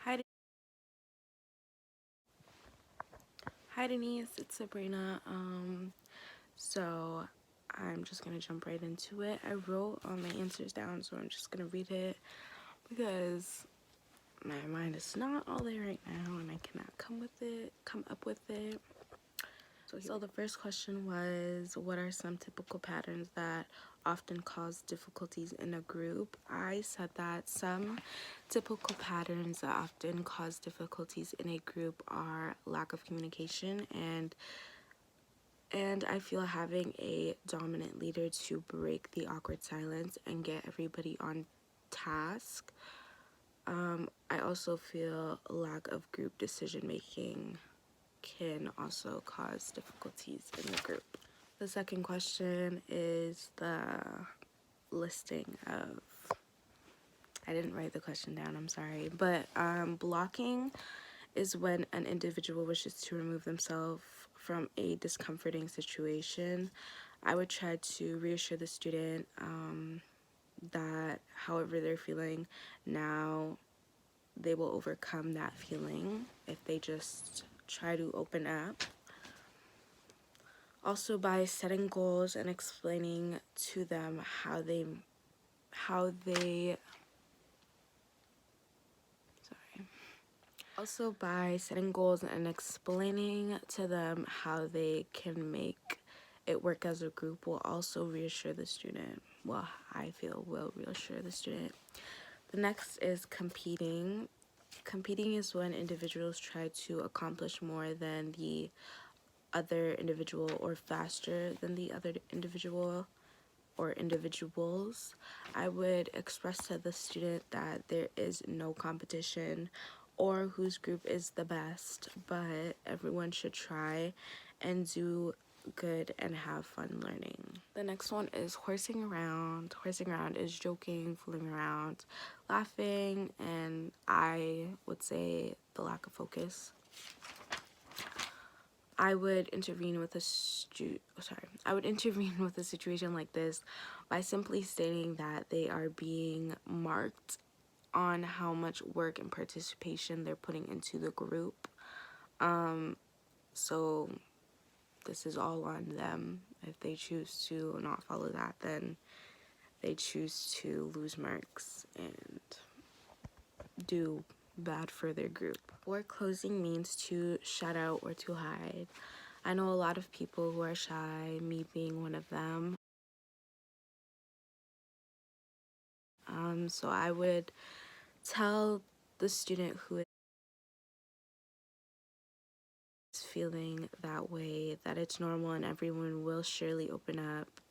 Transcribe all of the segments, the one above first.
Hi, Hi Denise, it's Sabrina. So I'm just gonna jump right into it. I wrote all my answers down, so I'm just gonna read it because my mind is not all there right now, and I cannot come up with it. So the first question was, what are some typical patterns that often cause difficulties in a group? I said that some typical patterns that often cause difficulties in a group are lack of communication and I feel having a dominant leader to break the awkward silence and get everybody on task. I also feel a lack of group decision making can also cause difficulties in the group. The second question is the listing of, I didn't write the question down, I'm sorry, but blocking is when an individual wishes to remove themselves from a discomforting situation. I would try to reassure the student that however they're feeling now, they will overcome that feeling if they just try to open up. Also, by setting goals and explaining to them by setting goals and explaining to them how they can make it work as a group will also reassure the student. Well, I feel will reassure the student. The next is competing. Competing is when individuals try to accomplish more than the other individual or faster than the other individual or individuals. I would express to the student that there is no competition or whose group is the best, but everyone should try and do good and have fun learning. The next one is horsing around. Horsing around is joking, fooling around, laughing, and I would say the lack of focus. I would intervene with a situation like this by simply stating that they are being marked on how much work and participation they're putting into the group. So this is all on them. If they choose to not follow that, then they choose to lose marks and do bad for their group. Or closing means to shut out or to hide. I know a lot of people who are shy, me being one of them. So I would tell the student who is feeling that way that it's normal and everyone will surely open up,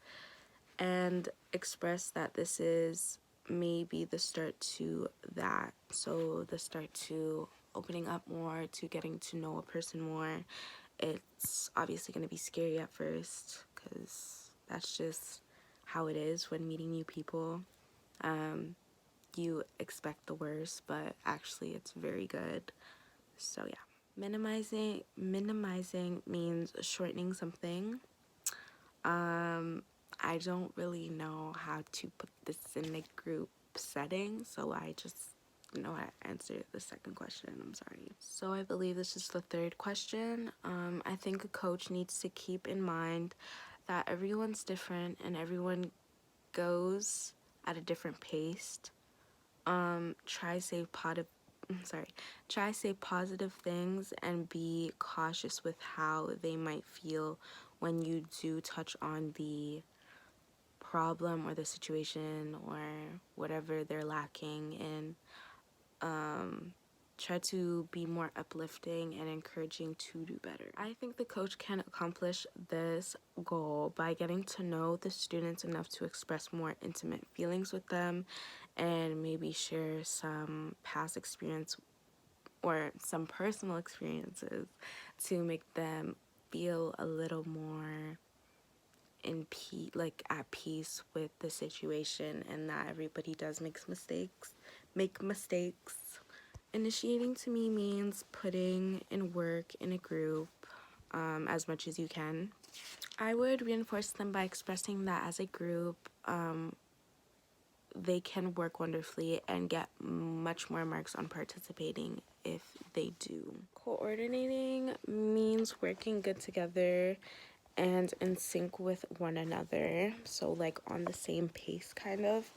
and express that this is maybe the start to that. So the start to opening up more, to getting to know a person more. It's obviously going to be scary at first because that's just how it is when meeting new people. You expect the worst, but actually it's very good. So yeah. Minimizing means shortening something. I don't really know how to put this in a group setting, so I just know how to answer the second question. I'm sorry. So I believe this is the third question. I think a coach needs to keep in mind that everyone's different and everyone goes at a different pace. Try say positive things and be cautious with how they might feel when you do touch on the problem or the situation or whatever they're lacking in. Try to be more uplifting and encouraging to do better. I think the coach can accomplish this goal by getting to know the students enough to express more intimate feelings with them and maybe share some past experience or some personal experiences to make them feel a little more at peace with the situation, and that everybody does make mistakes. Initiating to me means putting in work in a group as much as you can. I would reinforce them by expressing that as a group, they can work wonderfully and get much more marks on participating if they do. Coordinating means working good together and in sync with one another, so like on the same pace kind of.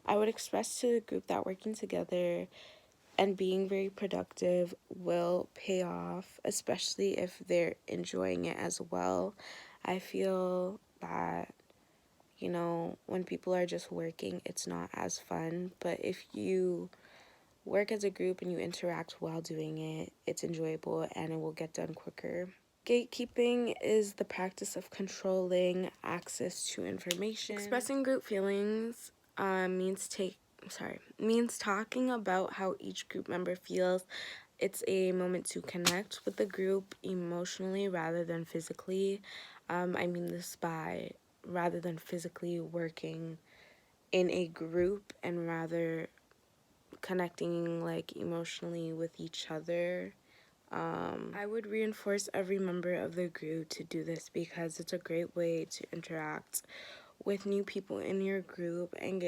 I would express to the group that working together and being very productive will pay off, especially if they're enjoying it as well. I feel that, you know, when people are just working, it's not as fun, but if you work as a group and you interact while doing it, it's enjoyable and it will get done quicker. Gatekeeping is the practice of controlling access to information. Expressing group feelings means talking about how each group member feels. It's a moment to connect with the group emotionally rather than physically. I mean this by rather than physically working in a group and rather connecting like emotionally with each other. I would reinforce every member of the group to do this because it's a great way to interact with new people in your group and get